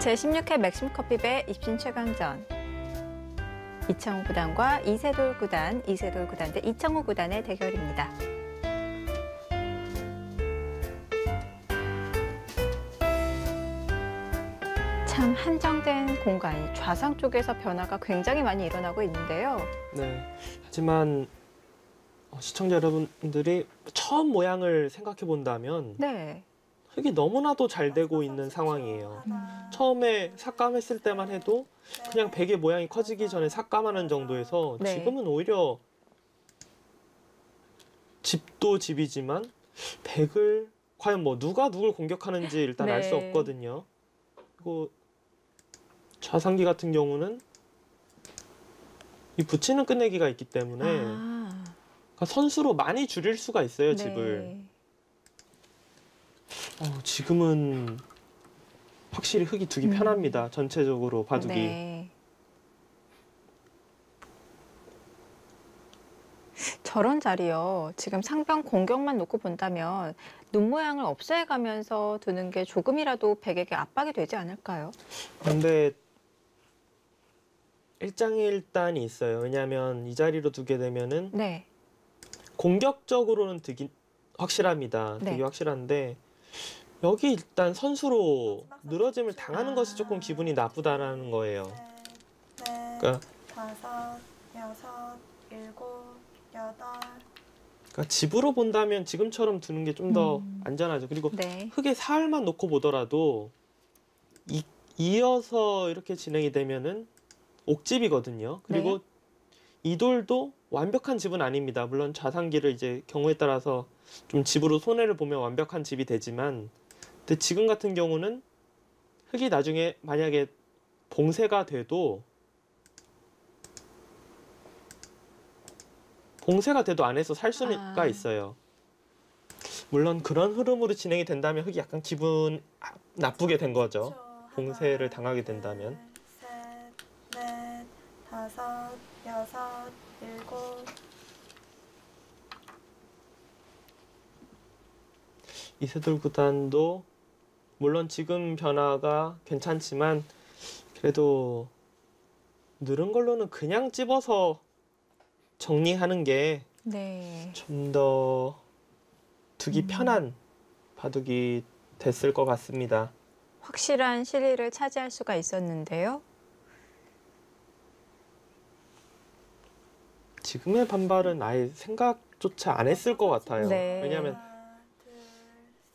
제16회 맥심 커피배 입신 최강전. 이창호 구단과 이세돌 구단 대 이창호 구단의 대결입니다. 참 한정된 공간, 좌상 쪽에서 변화가 굉장히 많이 일어나고 있는데요. 네. 하지만 시청자 여러분들이 처음 모양을 생각해 본다면 네. 흙이 너무나도 잘 되고 있는 상황이에요. 처음에 삭감했을 때만 해도 그냥 백의 모양이 커지기 전에 삭감하는 정도에서 네. 지금은 오히려 집도 집이지만 백을 과연 뭐 누가 누굴 공격하는지 일단 알 수 네. 없거든요. 그리고 좌상기 같은 경우는 이 붙이는 끝내기가 있기 때문에 그러니까 선수로 많이 줄일 수가 있어요, 집을. 지금은 확실히 흙이 두기 편합니다. 전체적으로 바둑이. 네. 저런 자리요. 지금 상병 공격만 놓고 본다면 눈 모양을 없애가면서 두는 게 조금이라도 백에게 압박이 되지 않을까요? 근데 일장일단이 있어요. 왜냐하면 이 자리로 두게 되면은 네. 공격적으로는 되게 확실합니다. 네. 되게 확실한데 여기 일단 선수로 늘어짐을 당하는 것이 조금 기분이 나쁘다라는 거예요. 그러니까 다섯, 여섯, 일곱, 여덟. 그러니까 집으로 본다면 지금처럼 두는 게 좀 더 안전하죠. 그리고 네. 흙의 사흘만 놓고 보더라도 이어서 이렇게 진행이 되면은 옥집이거든요. 그리고 네. 이 돌도 완벽한 집은 아닙니다. 물론 좌상기를 이제 경우에 따라서 좀 집으로 손해를 보면 완벽한 집이 되지만, 근데 지금 같은 경우는 흙이 나중에 만약에 봉쇄가 돼도 안에서 살 수가 있어요. 물론 그런 흐름으로 진행이 된다면 흙이 약간 기분 나쁘게 된 거죠. 봉쇄를 당하게 된다면. 셋, 넷, 다섯, 여섯, 일곱. 이세돌 구단도 물론 지금 변화가 괜찮지만 그래도 늘은 걸로는 그냥 찝어서 정리하는 게 좀 더 두기 편한 바둑이 됐을 것 같습니다. 확실한 실리를 차지할 수가 있었는데요. 지금의 반발은 아예 생각조차 안 했을 것 같아요. 네. 왜냐하면 하나, 둘,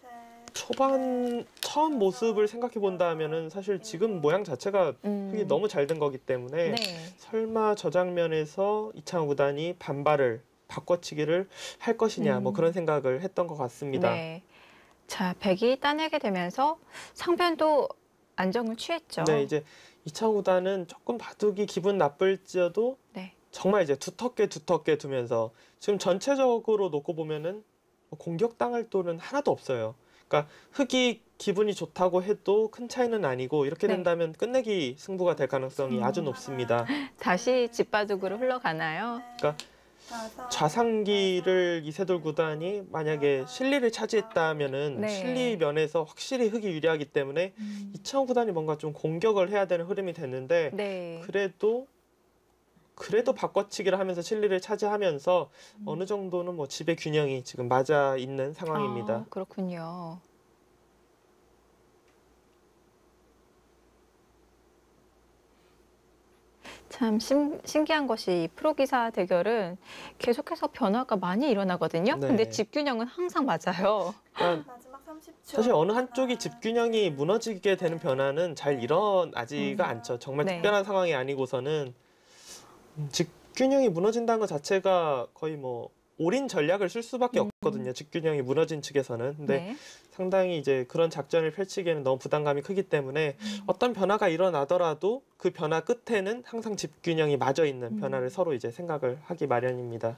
셋, 초반 처음 모습을 생각해 본다면은 사실 지금 모양 자체가 흙이 너무 잘 된 거기 때문에 네. 설마 저 장면에서 이창호 구단이 반발을 바꿔치기를 할 것이냐 뭐 그런 생각을 했던 것 같습니다. 네. 자, 백이 따내게 되면서 상변도 안정을 취했죠. 네, 이제 이창호 구단은 조금 바둑이 기분 나쁠지어도 네. 정말 이제 두텁게 두면서 지금 전체적으로 놓고 보면은 공격당할 돌은 하나도 없어요. 그러니까 흙이 기분이 좋다고 해도 큰 차이는 아니고 이렇게 네. 된다면 끝내기 승부가 될 가능성이 아주 높습니다. 다시 집바둑으로 흘러가나요? 그러니까 다섯, 좌상기를 이세돌 구단이 만약에 실리를 차지했다면은 네. 실리 면에서 확실히 흙이 유리하기 때문에 이창호 구단이 뭔가 좀 공격을 해야 되는 흐름이 됐는데 네. 그래도 바꿔치기를 하면서 실리를 차지하면서 어느 정도는 뭐 집의 균형이 지금 맞아 있는 상황입니다. 그렇군요. 참 신기한 것이 이 프로기사 대결은 계속해서 변화가 많이 일어나거든요. 네. 근데 집균형은 항상 맞아요. 그러니까 마지막 30초. 사실 어느 한쪽이 집균형이 무너지게 되는 변화는 잘 일어나지가 않죠. 정말 네. 특별한 상황이 아니고서는 집균형이 무너진다는 것 자체가 거의 뭐 올인 전략을 쓸 수밖에 없거든요. 집균형이 무너진 측에서는. 근데 네. 상당히 이제 그런 작전을 펼치기에는 너무 부담감이 크기 때문에 어떤 변화가 일어나더라도 그 변화 끝에는 항상 집균형이 맞아 있는 변화를 서로 이제 생각을 하기 마련입니다.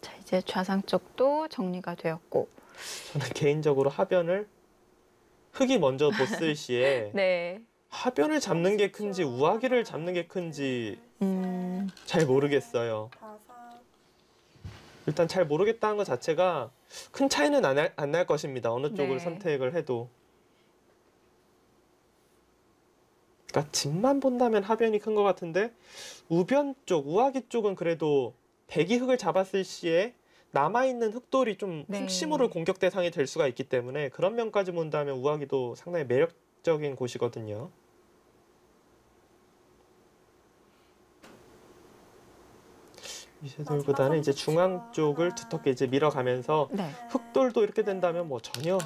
자, 이제 좌상 쪽도 정리가 되었고. 저는 개인적으로 하변을 흙이 먼저 뒀을 시에 네. 하변을 잡는 게 큰지 우하기를 잡는 게 큰지 잘 모르겠어요. 다섯, 일단 잘 모르겠다는 것 자체가 큰 차이는 안 날 것입니다. 어느 쪽을 네. 선택을 해도. 그러니까 집만 본다면 하변이 큰 것 같은데 우변 쪽, 우하기 쪽은 그래도 백이 흙을 잡았을 시에 남아있는 흙돌이 좀 네. 혹시 모를 공격 대상이 될 수가 있기 때문에 그런 면까지 본다면 우하기도 상당히 매력적인 곳이거든요. 이세돌 구단은 이제 중앙 쪽을 두텁게 이제 밀어가면서 네. 흙돌도 이렇게 된다면 뭐 전혀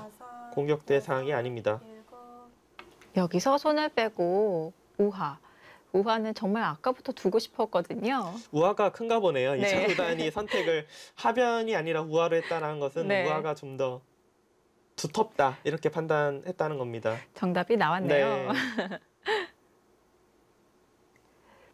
공격 대상이 아닙니다. 여기서 손을 빼고 우하. 우하는 정말 아까부터 두고 싶었거든요. 우하가 큰가 보네요. 네. 이찬 구단이 선택을 하변이 아니라 우하로 했다는 것은 네. 우하가 좀 더 두텁다 이렇게 판단했다는 겁니다. 정답이 나왔네요. 네.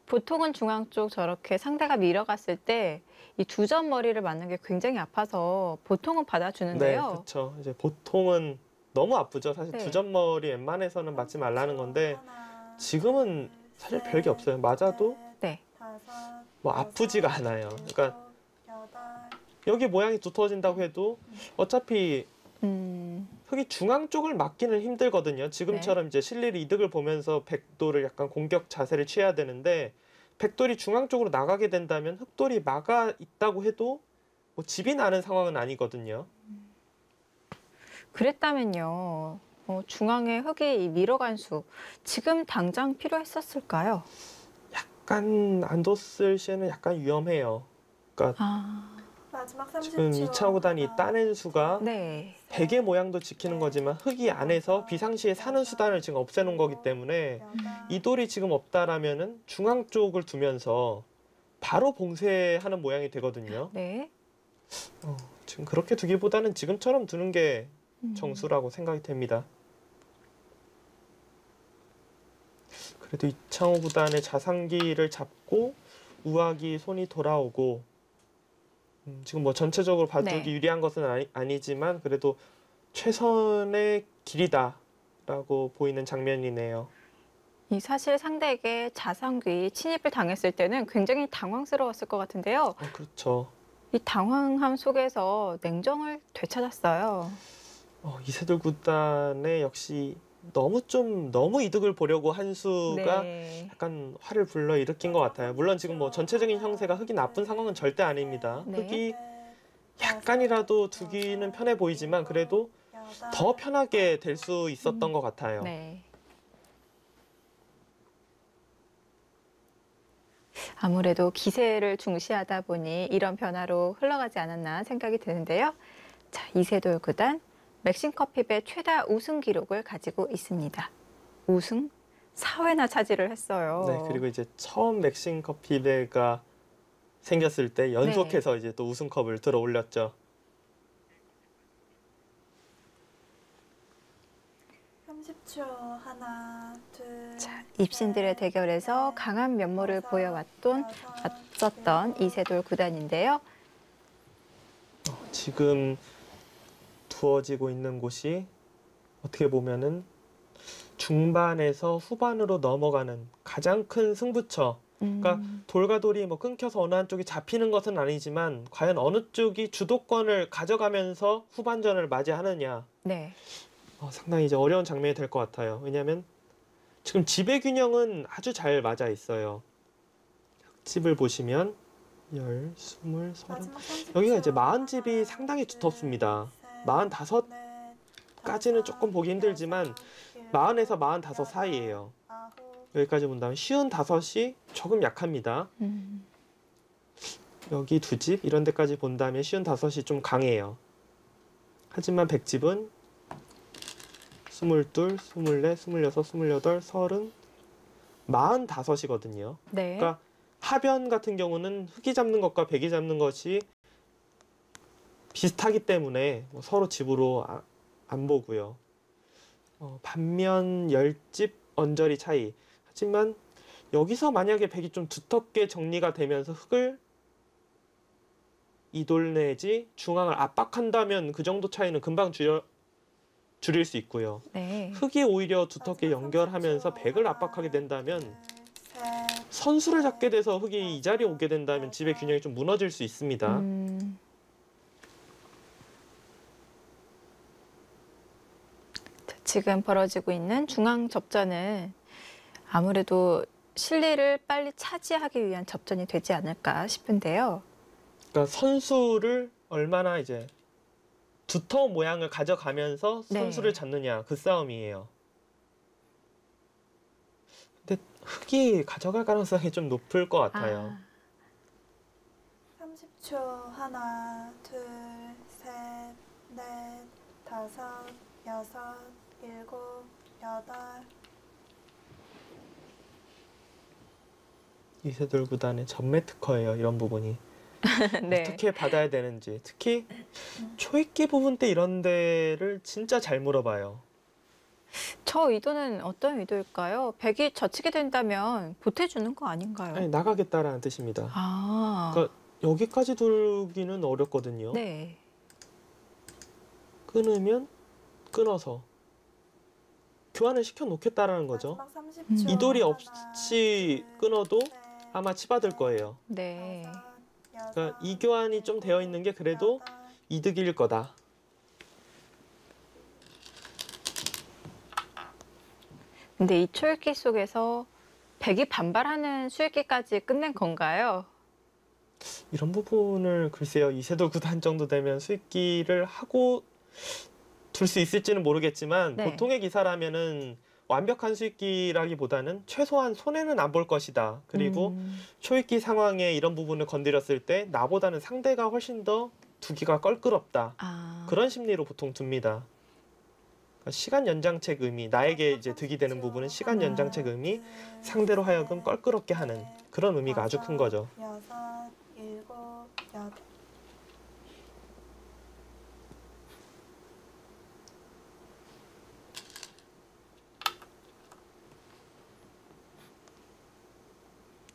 보통은 중앙 쪽 저렇게 상대가 밀어갔을 때 이 두 점 머리를 맞는 게 굉장히 아파서 보통은 네, 받아주는데요. 그렇죠. 이제 보통은 너무 아프죠. 사실 네. 두 점 머리 웬만해서는 맞지 말라는 건데 지금은 사실 별게 없어요. 맞아도 네. 뭐 아프지가 않아요. 그러니까 여기 모양이 두터워진다고 해도 어차피 흙이 중앙 쪽을 막기는 힘들거든요. 지금처럼 이제 실릴 이득을 보면서 백돌을 약간 공격 자세를 취해야 되는데 백돌이 중앙 쪽으로 나가게 된다면 흙돌이 막아 있다고 해도 뭐 집이 나는 상황은 아니거든요. 그랬다면요. 중앙에 흙이 밀어간 수 지금 당장 필요했었을까요? 약간 안 뒀을 시에는 약간 위험해요. 그러니까 아, 마지막 30초. 지금 이창호 구단이 따낸 수가 네. 백의 모양도 지키는 거지만 흙이 안에서 비상시에 사는 수단을 지금 없애놓은 거기 때문에 이 돌이 지금 없다라면은 중앙 쪽을 두면서 바로 봉쇄하는 모양이 되거든요. 네. 지금 그렇게 두기보다는 지금처럼 두는 게 음. 정수라고 생각이 됩니다. 그래도 이창호 구단의 자상기를 잡고 우하기 손이 돌아오고 지금 뭐 전체적으로 바둑이 네. 유리한 것은 아니지만 그래도 최선의 길이다라고 보이는 장면이네요. 이 사실 상대에게 자상귀 침입을 당했을 때는 굉장히 당황스러웠을 것 같은데요. 그렇죠. 이 당황함 속에서 냉정을 되찾았어요. 이세돌 구단의 역시 너무 이득을 보려고 한 수가 네. 약간 화를 불러 일으킨 것 같아요. 물론 지금 뭐 전체적인 형세가 흙이 나쁜 상황은 절대 아닙니다. 네. 흙이 약간이라도 두기는 편해 보이지만 그래도 더 편하게 될 수 있었던 것 같아요. 네. 아무래도 기세를 중시하다 보니 이런 변화로 흘러가지 않았나 생각이 드는데요. 자, 이세돌 구단 맥심커피배 최다 우승 기록을 가지고 있습니다. 우승 4회나 차지를 했어요. 네, 그리고 이제 처음 맥심 커피배가 생겼을 때 연속해서 이제 또 우승컵을 들어 올렸죠. 30초. 하나, 둘. 자, 입신들의 대결에서 강한 면모를 보여왔던 이세돌 구단인데요. 지금 두어지고 있는 곳이 어떻게 보면은 중반에서 후반으로 넘어가는 가장 큰 승부처. 그러니까 돌과 돌이 뭐 끊겨서 어느 한쪽이 잡히는 것은 아니지만 과연 어느 쪽이 주도권을 가져가면서 후반전을 맞이하느냐. 네. 상당히 이제 어려운 장면이 될 것 같아요. 왜냐하면 지금 집의 균형은 아주 잘 맞아 있어요. 흙집을 보시면 10, 20, 30 여기가 이제 40집이 상당히 두텁습니다. 45까지는 조금 보기 힘들지만 40에서 45 사이예요. 여기까지 본다면 55이 조금 약합니다. 여기 두 집 이런 데까지 본다면 55이 좀 강해요. 하지만 100집은 22, 24, 26, 28, 30, 45이거든요. 네. 그러니까 하변 같은 경우는 흙이 잡는 것과 백이 잡는 것이 비슷하기 때문에 서로 집으로 안 보고요. 반면 10집 언저리 차이. 하지만 여기서 만약에 백이 좀 두텁게 정리가 되면서 흙을 이돌 내지 중앙을 압박한다면 그 정도 차이는 금방 줄일 수 있고요. 네. 흙이 오히려 두텁게 연결하면서 백을 압박하게 된다면 선수를 잡게 돼서 흙이 이 자리에 오게 된다면 집의 균형이 좀 무너질 수 있습니다. 자, 지금 벌어지고 있는 중앙 접전은 아무래도 실리를 빨리 차지하기 위한 접전이 되지 않을까 싶은데요. 그러니까 선수를 얼마나 이제 두터 모양을 가져가면서 네. 선수를 잡느냐 그 싸움이에요. 근데 흑이 가져갈 가능성이 좀 높을 것 같아요. 30초. 하나, 둘, 셋, 넷, 다섯, 여섯, 일곱, 여덟. 이세돌 구단의 전매 특허예요. 이런 부분이. 네. 어떻게 받아야 되는지. 특히 초읽기 부분 때 이런 데를 진짜 잘 물어봐요. 저 의도는 어떤 의도일까요? 백이 젖히게 된다면 보태주는 거 아닌가요? 아니, 나가겠다라는 뜻입니다. 아, 그러니까 여기까지 돌기는 어렵거든요. 네. 끊으면 끊어서 교환을 시켜 놓겠다라는 거죠. 마지막 30초. 이 돌이 하나, 없이 둘, 끊어도 셋, 아마 치받을 거예요. 네. 다섯, 그러니까 여섯, 이 교환이 좀 되어 있는 게 그래도 여덟. 이득일 거다. 근데 이 초읽기 속에서 백이 반발하는 수읽기까지 끝낸 건가요? 이런 부분을 글쎄요. 이세돌 구단 정도 되면 수익기를 하고 둘 수 있을지는 모르겠지만 네. 보통의 기사라면은 완벽한 수익기라기보다는 최소한 손해는 안 볼 것이다. 그리고 초익기 상황에 이런 부분을 건드렸을 때 나보다는 상대가 훨씬 더 두기가 껄끄럽다. 아, 그런 심리로 보통 둡니다. 그러니까 시간 연장책 의미, 나에게 이제 득이 되는 부분은 시간 연장책 의미, 상대로 하여금 껄끄럽게 하는 그런 의미가 아주 큰 거죠. 여섯, 일곱, 여덟.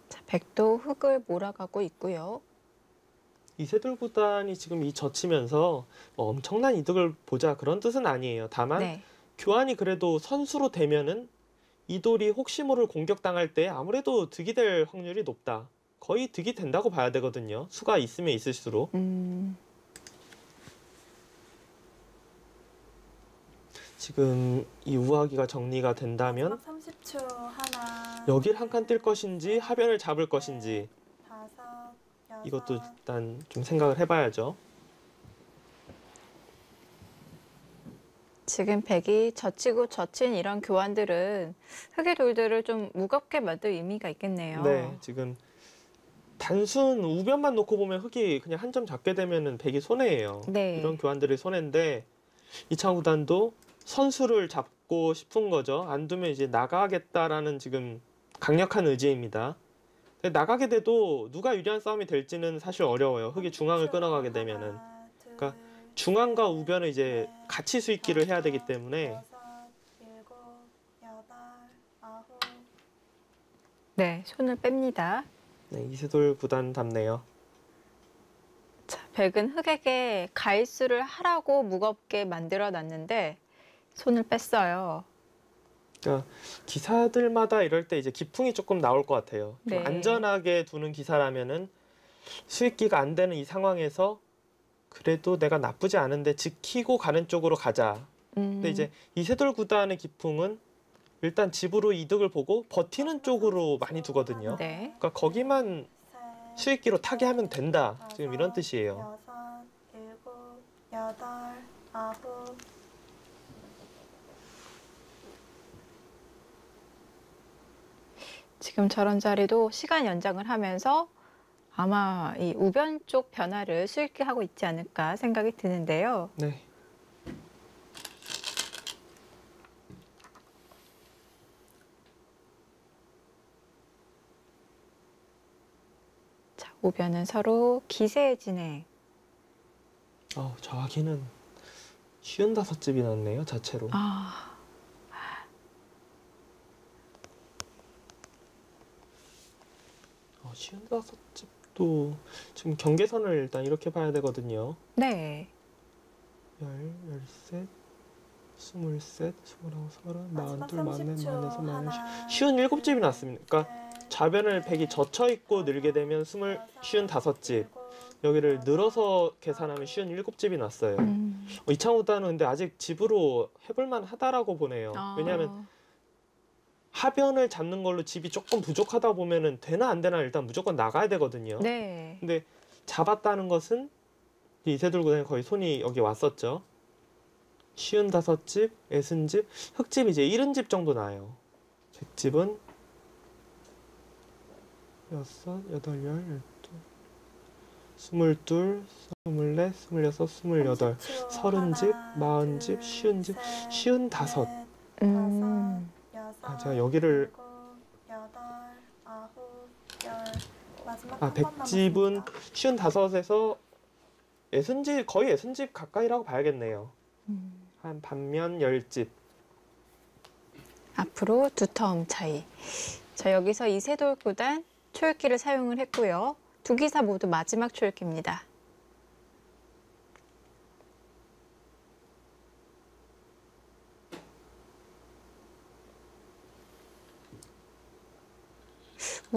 자, 백도 흙을 몰아가고 있고요. 이세돌 구단이 지금 이 젖히면서 엄청난 이득을 보자 그런 뜻은 아니에요. 다만 네. 교환이 그래도 선수로 되면은 이 돌이 혹시 모를 공격당할 때 아무래도 득이 될 확률이 높다. 거의 득이 된다고 봐야 되거든요. 수가 있으면 있을수록. 지금 이 우하기가 정리가 된다면 마지막 30초. 하나. 여길 한 칸 뛸 것인지 하변을 잡을 것인지 다섯, 여섯. 이것도 일단 좀 생각을 해봐야죠. 지금 백이 젖히고 젖힌 이런 교환들은 흙의 돌들을 좀 무겁게 만들 의미가 있겠네요. 네, 지금 단순 우변만 놓고 보면 흙이 그냥 한 점 잡게 되면은 백이 손해예요. 네. 이런 교환들이 손해인데 이창호 구단도 선수를 잡고 싶은 거죠. 안 두면 이제 나가겠다라는 지금 강력한 의지입니다. 근데 나가게 돼도 누가 유리한 싸움이 될지는 사실 어려워요. 흙이 중앙을 끊어가게 되면은. 하나, 둘, 그러니까 중앙과 셋, 우변을 이제 넷, 같이 수익기를 해야 되기 다섯, 때문에 여섯, 일곱, 여덟, 아홉. 네, 손을 뺍니다. 네, 이세돌 구단답네요. 자, 백은 흙에게 가일수를 하라고 무겁게 만들어 놨는데 손을 뺐어요. 그러니까 기사들마다 이럴 때 이제 기풍이 조금 나올 것 같아요. 좀 네. 안전하게 두는 기사라면은 수익기가 안 되는 이 상황에서 그래도 내가 나쁘지 않은데 지키고 가는 쪽으로 가자. 근데 이제 이세돌 구단의 기풍은 일단 집으로 이득을 보고 버티는 쪽으로 많이 두거든요. 네. 그러니까 거기만 셋, 수익기로 타게 하면 된다. 지금 이런 뜻이에요. 여섯, 일곱, 여덟, 아홉. 지금 저런 자리도 시간 연장을 하면서 아마 이 우변 쪽 변화를 수익기하고 있지 않을까 생각이 드는데요. 네. 자, 우변은 서로 기세 진행. 저하기는 55집이 났네요. 자체로. 아, 55집도 지금 경계선을 일단 이렇게 봐야 되거든요. 네. 13, 23, 24, 30, 마지막 42, 44, 30초. 44, 44. 하나, 57집이 났습니다. 그러니까 셋, 좌변을 백이 젖혀 있고 늘게 되면 55집. 여기를 늘어서 계산하면 57집이 났어요. 이창호 구단은 근데 아직 집으로 해볼 만하다라고 보네요. 왜냐하면 하변을 잡는 걸로 집이 조금 부족하다 보면은 되나 안 되나 일단 무조건 나가야 되거든요. 네. 근데 잡았다는 것은 이세돌 구단이 거의 손이 여기 왔었죠. 55집, 60집, 흑집이 이제 70집 정도 나요. 백집은 6, 8, 10, 12, 22, 24, 26, 28, 30집, 40집, 50집, 55. 제가 여기를 백집은 55에서 60집, 거의 60집 가까이라고 봐야겠네요. 한 반면 10집. 앞으로 2텀 차이. 자, 여기서 이세돌 구단 초읽기를 사용을 했고요. 두 기사 모두 마지막 초읽기입니다.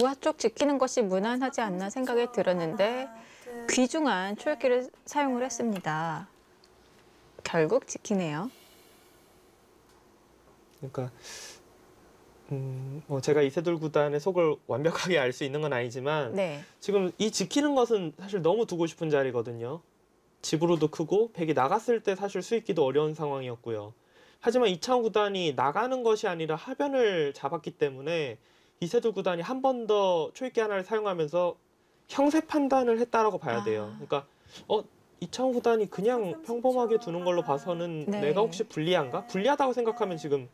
우아 쪽 지키는 것이 무난하지 않나 생각이 들었는데 귀중한 초읽기를 사용을 했습니다. 결국 지키네요. 그러니까 제가 이세돌 구단의 속을 완벽하게 알 수 있는 건 아니지만 네. 지금 이 지키는 것은 사실 너무 두고 싶은 자리거든요. 집으로도 크고 백이 나갔을 때 사실 수익기도 어려운 상황이었고요. 하지만 이창호 구단이 나가는 것이 아니라 하변을 잡았기 때문에 이세돌 구단이 한 번 더 초읽기 하나를 사용하면서 형세 판단을 했다라고 봐야 돼요. 그러니까 이창호 구단이 그냥 평범하게 두는 걸로 봐서는 네. 내가 혹시 불리한가? 불리하다고 생각하면 지금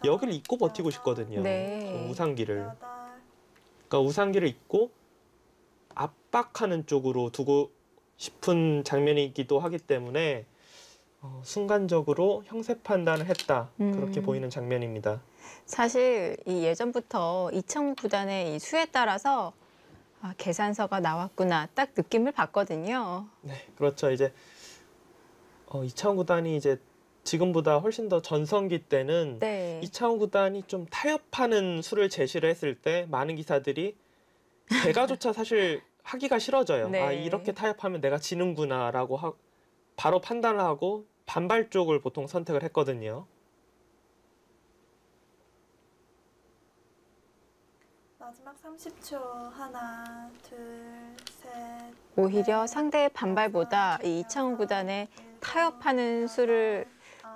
여기를 잊고 버티고 싶거든요. 네. 우상기를. 그러니까 우상기를 잊고 압박하는 쪽으로 두고 싶은 장면이기도 하기 때문에 순간적으로 형세 판단을 했다. 그렇게 보이는 장면입니다. 사실 이 예전부터 이창호 구단의 이 수에 따라서 계산서가 나왔구나 딱 느낌을 받거든요. 네, 그렇죠. 이제 이창호 구단이 이제 지금보다 훨씬 더 전성기 때는 네. 이창호 구단이 좀 타협하는 수를 제시를 했을 때 많은 기사들이 대가조차 사실 하기가 싫어져요. 네. 아, 이렇게 타협하면 내가 지는구나라고 바로 판단을 하고 반발 쪽을 보통 선택을 했거든요. 마지막 30초. 하나, 둘, 셋. 오히려 상대의 반발보다 이 이창호 구단의 타협하는 수를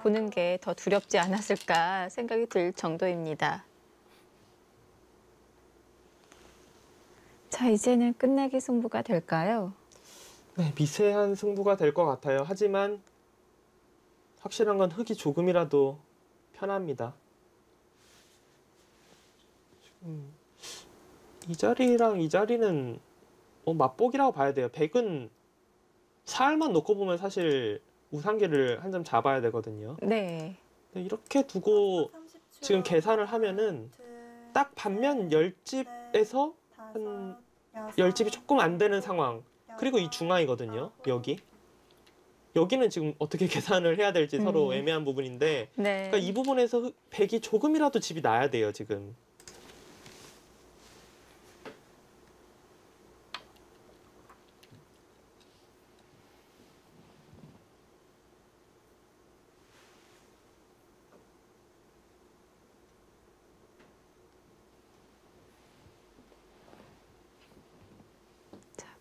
보는 게 더 두렵지 않았을까 생각이 들 정도입니다. 자, 이제는 끝내기 승부가 될까요? 네, 미세한 승부가 될 것 같아요. 하지만 확실한 건 흙이 조금이라도 편합니다. 이 자리랑 이 자리는 맛보기라고 봐야 돼요. 백은 사알만 놓고 보면 사실 우상기를 한 점 잡아야 되거든요. 네. 근데 이렇게 두고 지금 계산을 하면은 딱 반면 10집에서 한 10집이 조금 안 되는 상황. 그리고 이 중앙이거든요. 여기는 지금 어떻게 계산을 해야 될지 서로 애매한 부분인데 네. 그러니까 이 부분에서 백이 조금이라도 집이 나야 돼요, 지금.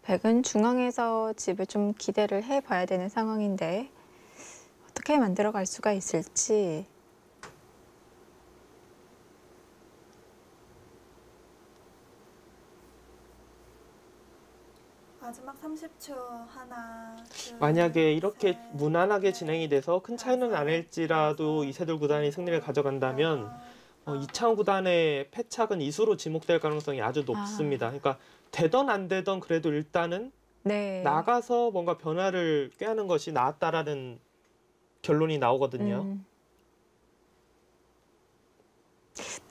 백은 중앙에서 집을 좀 기대를 해봐야 되는 상황인데 어떻게 만들어갈 수가 있을지. 마지막 30초. 하나, 둘, 만약에 이렇게 셋, 무난하게 진행이 돼서 큰 차이는 안 할지라도 이세돌 구단이 승리를 가져간다면 이창호 구단의 패착은 이수로 지목될 가능성이 아주 높습니다. 그러니까 되던 안 되던 그래도 일단은 네. 나가서 뭔가 변화를 꾀하는 것이 나았다라는 결론이 나오거든요.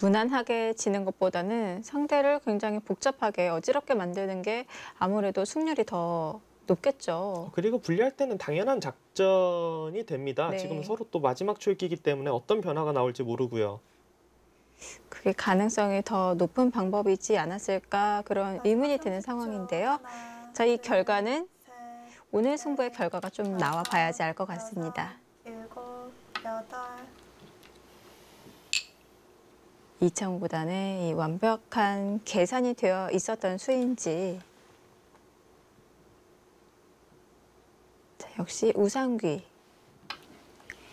무난하게 지는 것보다는 상대를 굉장히 복잡하게 어지럽게 만드는 게 아무래도 승률이 더 높겠죠. 그리고 분리할 때는 당연한 작전이 됩니다. 네. 지금 서로 또 마지막 출기이기 때문에 어떤 변화가 나올지 모르고요. 그게 가능성이 더 높은 방법이지 않았을까 그런 의문이 드는 상황인데요. 자, 이 결과는 오늘 승부의 결과가 좀 나와 봐야지 알 것 같습니다. 7, 8. 이창호 구단의 이 완벽한 계산이 되어 있었던 수인지. 자, 역시 우상귀.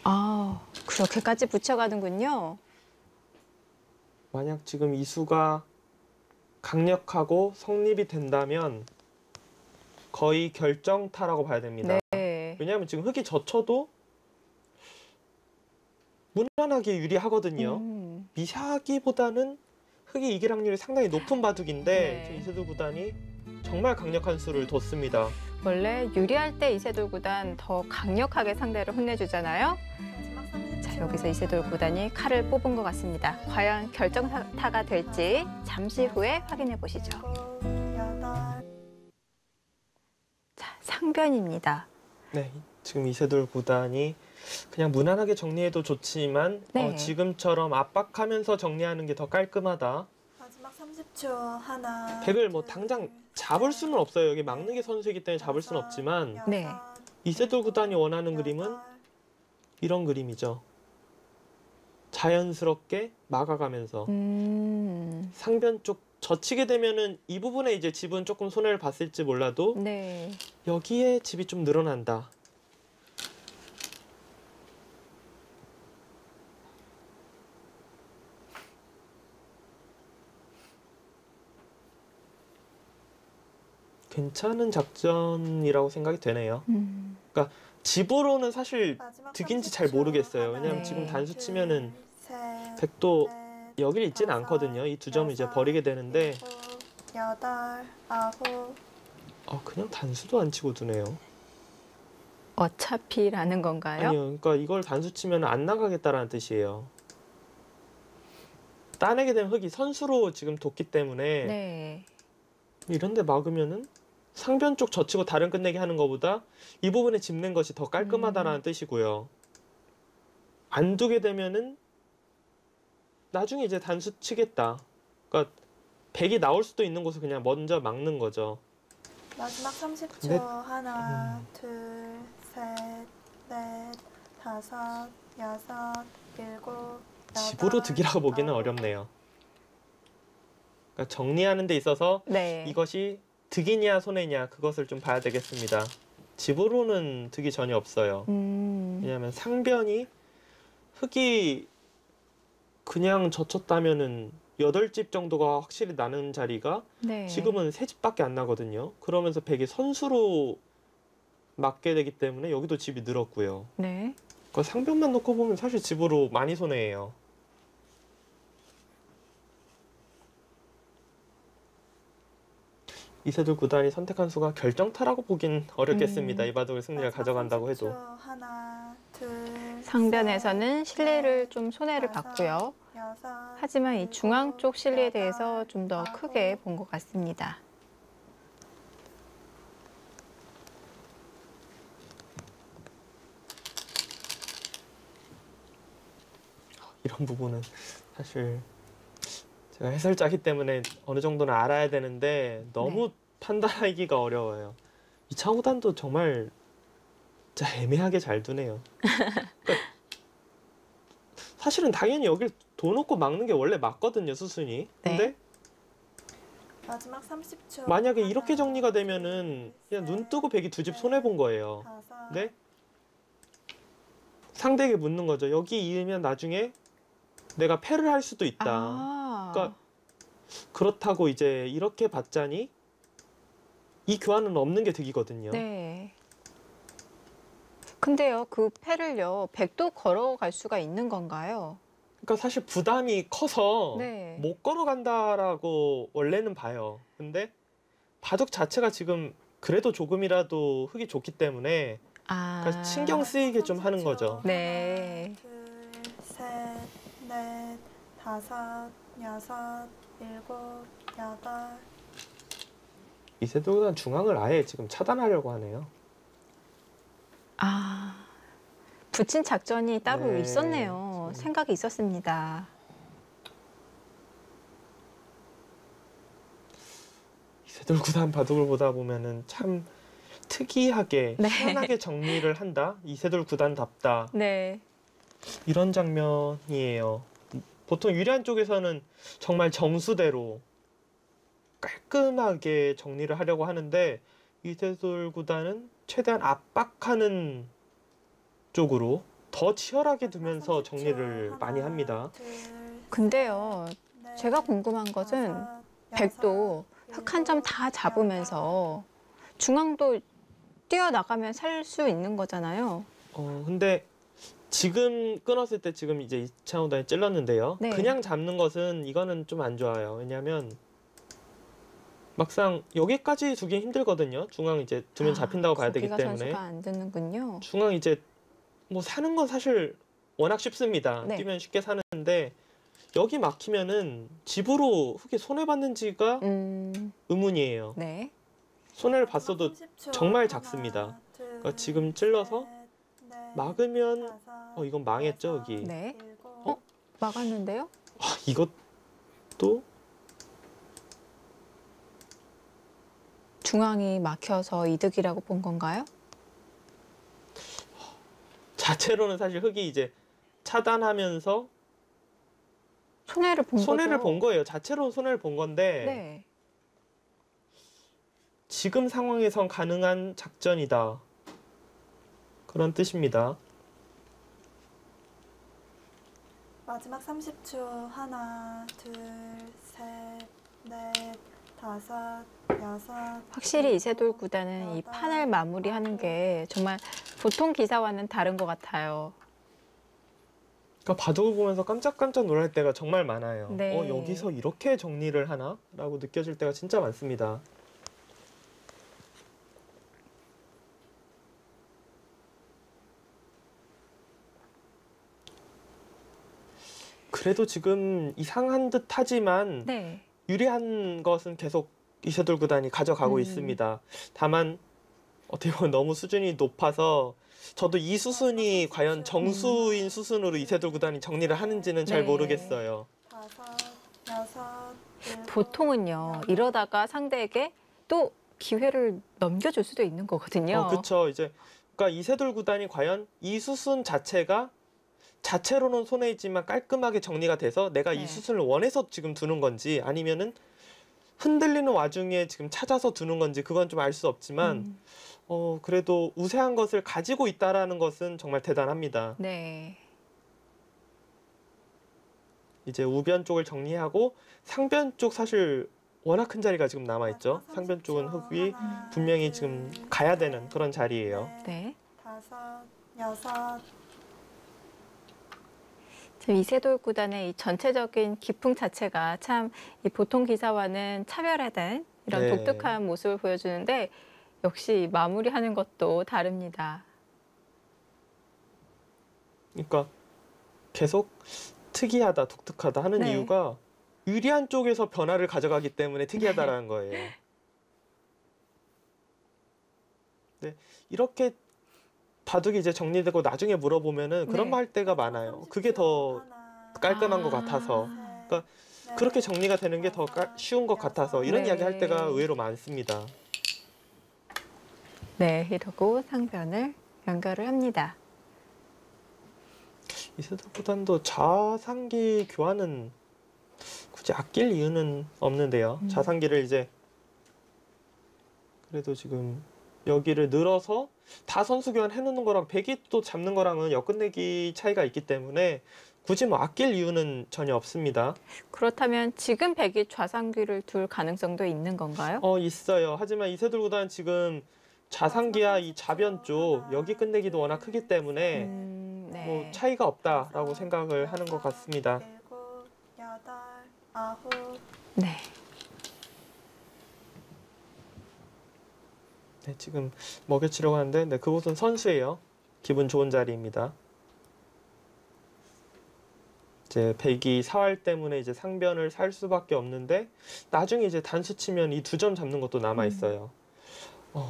아, 그렇게까지 붙여가는군요. 만약 지금 이 수가 강력하고 성립이 된다면 거의 결정타라고 봐야 됩니다. 네. 왜냐하면 지금 흙이 젖혀도 무난하게 유리하거든요. 미샤기보다는 흙이 이길 확률이 상당히 높은 바둑인데 네. 지금 이세돌 구단이 정말 강력한 수를 뒀습니다. 원래 유리할 때 이세돌 구단 더 강력하게 상대를 혼내주잖아요. 마지막 30초. 자, 여기서 이세돌 구단이 칼을 뽑은 것 같습니다. 과연 결정타가 될지 잠시 후에 확인해 보시죠. 8, 자, 상변입니다. 네, 지금 이세돌 구단이 그냥 무난하게 정리해도 좋지만 네. 지금처럼 압박하면서 정리하는 게 더 깔끔하다. 마지막 30초. 하나. 백을 뭐 둘, 당장 셋, 잡을 수는 없어요. 여기 막는 게 선수이기 때문에 잡을 수는 다섯, 없지만 네. 여섯, 이세돌 구단이 원하는 여덟, 그림은 이런 그림이죠. 자연스럽게 막아가면서 상변 쪽 젖히게 되면은 이 부분에 이제 집은 조금 손해를 봤을지 몰라도 네. 여기에 집이 좀 늘어난다. 괜찮은 작전이라고 생각이 되네요. 집으로는 사실 마지막 득인지 30초. 잘 모르겠어요. 왜냐면 네. 지금 단수 치면은 셋, 백도 넷, 여길 있지는 다섯, 않거든요. 이 두 점을 이제 여섯, 버리게 되는데 일곱, 여덟, 아홉. 그냥 단수도 안 치고 두네요. 어차피라는 건가요? 아니요. 그러니까 이걸 단수 치면 안 나가겠다라는 뜻이에요. 따내게 되면 흙이 선수로 지금 뒀기 때문에 네. 이런데 막으면은 상변 쪽 젖히고 다른 끝내기 하는 것보다 이 부분에 짚는 것이 더 깔끔하다라는 뜻이고요. 안 두게 되면은 나중에 이제 단수 치겠다. 그러니까 백이 나올 수도 있는 곳을 그냥 먼저 막는 거죠. 마지막 30초. 근데- 하나, 둘, 셋, 넷, 다섯, 여섯, 일곱, 집으로 득이라고 보기는 아홉. 어렵네요. 그러니까 정리하는 데 있어서 네. 이것이 득이냐 손해냐 그것을 좀 봐야 되겠습니다. 집으로는 득이 전혀 없어요. 왜냐하면 상변이 흙이 그냥 젖혔다면은 8집 정도가 확실히 나는 자리가 네. 지금은 3집밖에 안 나거든요. 그러면서 백이 선수로 맞게 되기 때문에 여기도 집이 늘었고요. 네. 그러니까 상변만 놓고 보면 사실 집으로 많이 손해예요. 이세돌 구단이 선택한 수가 결정타라고 보긴 어렵겠습니다. 이 바둑을 승리를 마지막 가져간다고 해도. 30초. 하나, 둘, 상변에서는 셋, 실리를 넷, 좀 손해를 다섯, 봤고요. 여섯, 하지만 이 중앙 일곱, 쪽 실리에 여덟, 대해서 좀 더 아홉. 크게 본 것 같습니다. 이런 부분은 사실 제가 해설자기 때문에 어느 정도는 알아야 되는데 너무 판단하기가 어려워요. 이창호 구단도 정말 진짜 애매하게 잘 두네요. 그러니까 사실은 당연히 여길 둬 놓고 막는 게 원래 맞거든요, 수순이. 근데 마지막 30초. 만약에 하나, 이렇게 정리가 되면은 그냥 둘, 눈 뜨고 백이 두 집 손해 본 거예요. 다섯, 근데 상대에게 묻는 거죠. 여기 이으면 나중에 내가 패를 할 수도 있다. 아. 그러니까 그렇다고 이제 이렇게 봤자니 이 교환은 없는 게 득이거든요. 네. 근데요, 그 패를요, 백도 걸어갈 수가 있는 건가요? 그러니까 사실 부담이 커서 네. 못 걸어간다라고 원래는 봐요. 근데 바둑 자체가 지금 그래도 조금이라도 흙이 좋기 때문에 아. 그러니까 신경 쓰이게 좀 하는 거죠. 네. 하나, 둘, 셋, 넷, 다섯, 여섯, 일곱, 여덟. 이세돌 구단 중앙을 아예 지금 차단하려고 하네요. 아. 붙인 작전이 따로 네. 있었네요. 생각이 있었습니다. 이세돌 구단 바둑을 보다 보면은 참 특이하게 네. 희한하게 정리를 한다. 이세돌 구단답다. 네. 이런 장면이에요. 보통 유리한 쪽에서는 정말 정수대로 깔끔하게 정리를 하려고 하는데 이세돌 구단은 최대한 압박하는 쪽으로 더 치열하게 두면서 정리를 많이 합니다. 근데요, 제가 궁금한 것은 백도 흙 한 점 다 잡으면서 중앙도 뛰어나가면 살 수 있는 거잖아요. 근데 지금 끊었을 때 지금 이제 이창호 구단이 찔렀는데요. 네. 그냥 잡는 것은 이거는 좀 안 좋아요. 왜냐하면 막상 여기까지 두기 힘들거든요. 중앙 이제 두면 잡힌다고 봐야 되기 거기가 때문에. 선수가 안 듣는군요. 중앙 이제 뭐 사는 건 사실 워낙 쉽습니다. 네. 뛰면 쉽게 사는데 여기 막히면은 집으로 흙이 손해 받는지가 의문이에요. 네. 손해를 봤어도 정말 작습니다. 그러니까 지금 찔러서 막으면 이건 망했죠 여기. 네. 막았는데요? 이것도 중앙이 막혀서 이득이라고 본 건가요? 자체로는 사실 흙이 이제 차단하면서 손해를 본 손해를 거죠. 본 거예요. 자체로 손해를 본 건데 네. 지금 상황에선 가능한 작전이다. 그런 뜻입니다. 마지막 30초. 하나, 둘, 셋, 넷, 다섯, 여섯. 확실히 이세돌 구단은 이 판을 마무리하는 게 정말 보통 기사와는 다른 것 같아요. 그러니까 바둑을 보면서 깜짝깜짝 놀랄 때가 정말 많아요. 네. 여기서 이렇게 정리를 하나? 라고 느껴질 때가 진짜 많습니다. 그래도 지금 이상한 듯 하지만 네. 유리한 것은 계속 이세돌 구단이 가져가고 있습니다. 다만 어떻게 보면 너무 수준이 높아서 저도 이 수순이 과연 정수인 수순으로 이세돌 구단이 정리를 하는지는 잘 네. 모르겠어요. 다섯, 여섯, 일곱, 보통은요, 이러다가 상대에게 또 기회를 넘겨줄 수도 있는 거거든요. 그렇죠. 이제 그러니까 이세돌 구단이 과연 이 수순 자체가 자체로는 손해있지만 깔끔하게 정리가 돼서 내가 네. 이 수순을 원해서 지금 두는 건지 아니면은 흔들리는 와중에 지금 찾아서 두는 건지 그건 좀 알 수 없지만 그래도 우세한 것을 가지고 있다라는 것은 정말 대단합니다. 네. 이제 우변 쪽을 정리하고 상변 쪽 사실 워낙 큰 자리가 지금 남아있죠. 상변 쪽은 흙이 분명히 지금 가야 되는 그런 자리예요. 네. 다섯, 여섯. 지금 이세돌 구단의 이 전체적인 기풍 자체가 참 이 보통 기사와는 차별화된 이런 네. 독특한 모습을 보여주는데 역시 마무리하는 것도 다릅니다. 그러니까 계속 특이하다, 독특하다 하는 네. 이유가 유리한 쪽에서 변화를 가져가기 때문에 특이하다라는 거예요. 네, 이렇게 바둑이 이제 정리되고 나중에 물어보면은 그런 네. 말 할 때가 많아요. 그게 더 깔끔한 것 같아서. 그러니까 그렇게 정리가 되는 게 더 쉬운 것 같아서 이런 네. 이야기 할 때가 의외로 많습니다. 네, 이러고 상변을 연결을 합니다. 이세돌 구단도 자상기 교환은 굳이 아낄 이유는 없는데요. 자상기를 이제 그래도 지금 여기를 늘어서 다 선수 교환 해놓는 거랑 백이 또 잡는 거랑은 역끝내기 차이가 있기 때문에 굳이 뭐 아낄 이유는 전혀 없습니다. 그렇다면 지금 백이 좌상귀를 둘 가능성도 있는 건가요? 있어요. 하지만 이세돌 구단은 지금 자상기와 이 좌변 쪽 여기 끝내기도 워낙 크기 때문에 네. 뭐 차이가 없다라고 생각을 하는 것 같습니다. 일곱, 여덟, 아홉. 네. 네, 지금 먹여치려고 하는데 네, 그곳은 선수예요. 기분 좋은 자리입니다. 이제 백이 사활 때문에 이제 상변을 살 수밖에 없는데 나중에 이제 단수 치면 이 2점 잡는 것도 남아 있어요.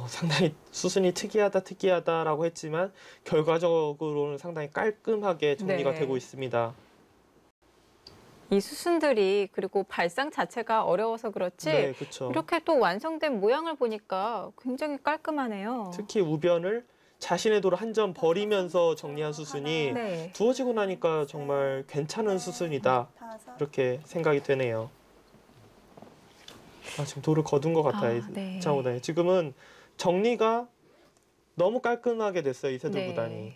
상당히 수순이 특이하다라고 했지만 결과적으로는 상당히 깔끔하게 정리가 네. 되고 있습니다. 이 수순들이 그리고 발상 자체가 어려워서 그렇지 네, 그렇죠. 이렇게 또 완성된 모양을 보니까 굉장히 깔끔하네요. 특히 우변을 자신의 돌을 한 점 버리면서 정리한 수순이 네. 두어지고 나니까 정말 괜찮은 수순이다. 다섯, 이렇게 생각이 되네요. 지금 돌을 거둔 것 같아요. 네. 이창호 구단이. 지금은 정리가 너무 깔끔하게 됐어요. 이세돌 네. 구단이.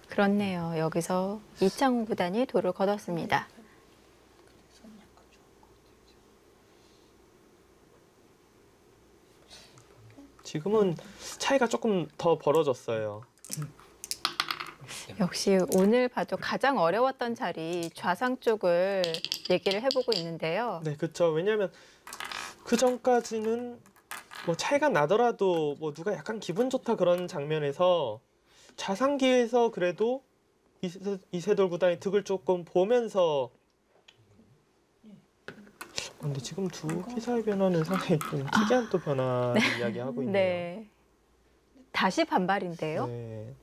그렇네요. 여기서 이창호 구단이 돌을 거뒀습니다. 지금은 차이가 조금 더 벌어졌어요. 역시 오늘 봐도 가장 어려웠던 자리 좌상 쪽을 얘기를 해보고 있는데요. 네, 그렇죠. 왜냐하면 그 전까지는 뭐 차이가 나더라도 뭐 누가 약간 기분 좋다 그런 장면에서 좌상기에서 그래도 이세돌 구단이 득을 조금 보면서 근데 지금 두 기사의 변화는 상당히 좀 특이한 또 변화를 이야기하고 있네요. 네. 다시 반발인데요. 네.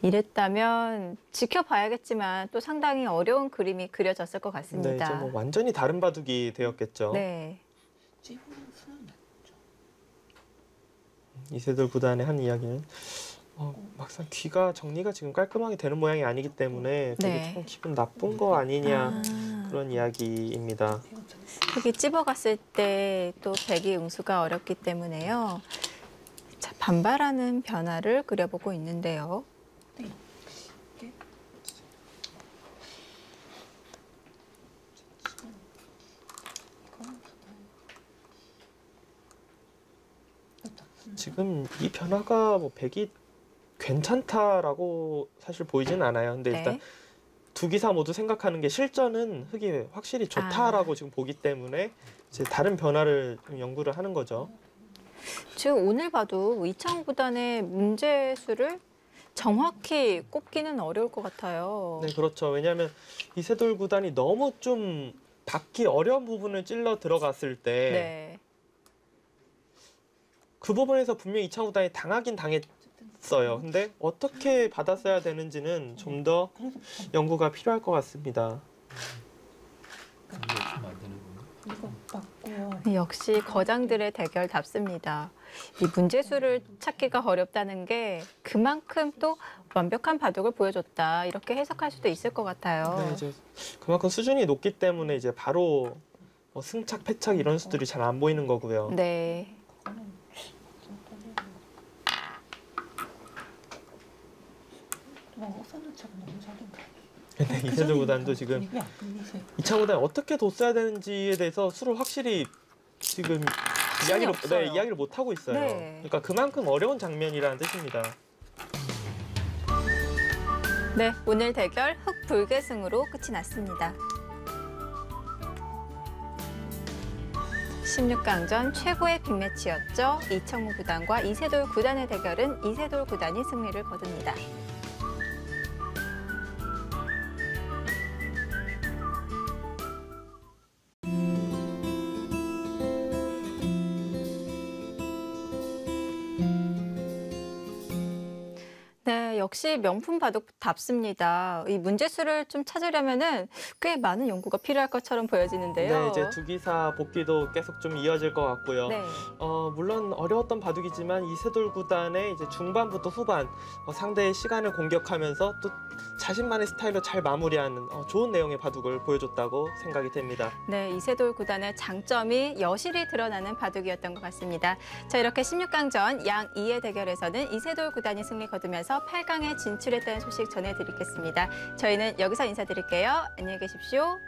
이랬다면 지켜봐야겠지만 또 상당히 어려운 그림이 그려졌을 것 네, 같습니다. 이제 뭐 완전히 다른 바둑이 되었겠죠. 네. 이세돌 구단의 한 이야기는 막상 귀가 정리가 지금 깔끔하게 되는 모양이 아니기 때문에 되게 네. 좀 기분 나쁜 거 아니냐 아, 그런 이야기입니다. 흙이 집어갔을 때 또 백이 응수가 어렵기 때문에요. 자, 반발하는 변화를 그려보고 있는데요. 지금 이 변화가 뭐 백이 괜찮다라고 사실 보이진 않아요. 근데 일단 네. 두 기사 모두 생각하는 게 실전은 흙이 확실히 좋다라고 지금 보기 때문에 이제 다른 변화를 좀 연구를 하는 거죠. 지금 오늘 봐도 이창호 구단의 문제수를 정확히 꼽기는 어려울 것 같아요. 네, 그렇죠. 왜냐하면 이세돌 구단이 너무 좀 받기 어려운 부분을 찔러 들어갔을 때 네. 그 부분에서 분명히 이창호 구단이 당하긴 당했어요. 근데 어떻게 받았어야 되는지는 좀 더 연구가 필요할 것 같습니다. 역시 거장들의 대결답습니다. 이 문제수를 찾기가 어렵다는 게 그만큼 또 완벽한 바둑을 보여줬다 이렇게 해석할 수도 있을 것 같아요. 네, 이제 그만큼 수준이 높기 때문에 이제 바로 승착, 패착 이런 수들이 잘 안 보이는 거고요. 네. 근데 이세돌 구단도 지금 이창호 구단이 어떻게 뒀어야 되는지에 대해서 수를 확실히 지금 없어요. 이야기를 못 하고 있어요. 네. 그러니까 그만큼 어려운 장면이라는 뜻입니다. 네, 오늘 대결 흑불개승으로 끝이 났습니다. 16강전 최고의 빅매치였죠. 이창호 구단과 이세돌 구단의 대결은 이세돌 구단이 승리를 거둡니다. 네, 역시 명품 바둑답습니다. 이 문제수를 좀 찾으려면은 꽤 많은 연구가 필요할 것처럼 보여지는데요. 네, 이제 두 기사 복귀도 계속 좀 이어질 것 같고요. 네. 물론 어려웠던 바둑이지만 이세돌 구단의 이제 중반부터 후반 상대의 시간을 공격하면서 또 자신만의 스타일로 잘 마무리하는 좋은 내용의 바둑을 보여줬다고 생각이 됩니다. 네, 이세돌 구단의 장점이 여실히 드러나는 바둑이었던 것 같습니다. 자, 이렇게 16강전 양 2의 대결에서는 이세돌 구단이 승리 거두면서 8강에 진출했다는 소식 전해드리겠습니다. 저희는 여기서 인사드릴게요. 안녕히 계십시오.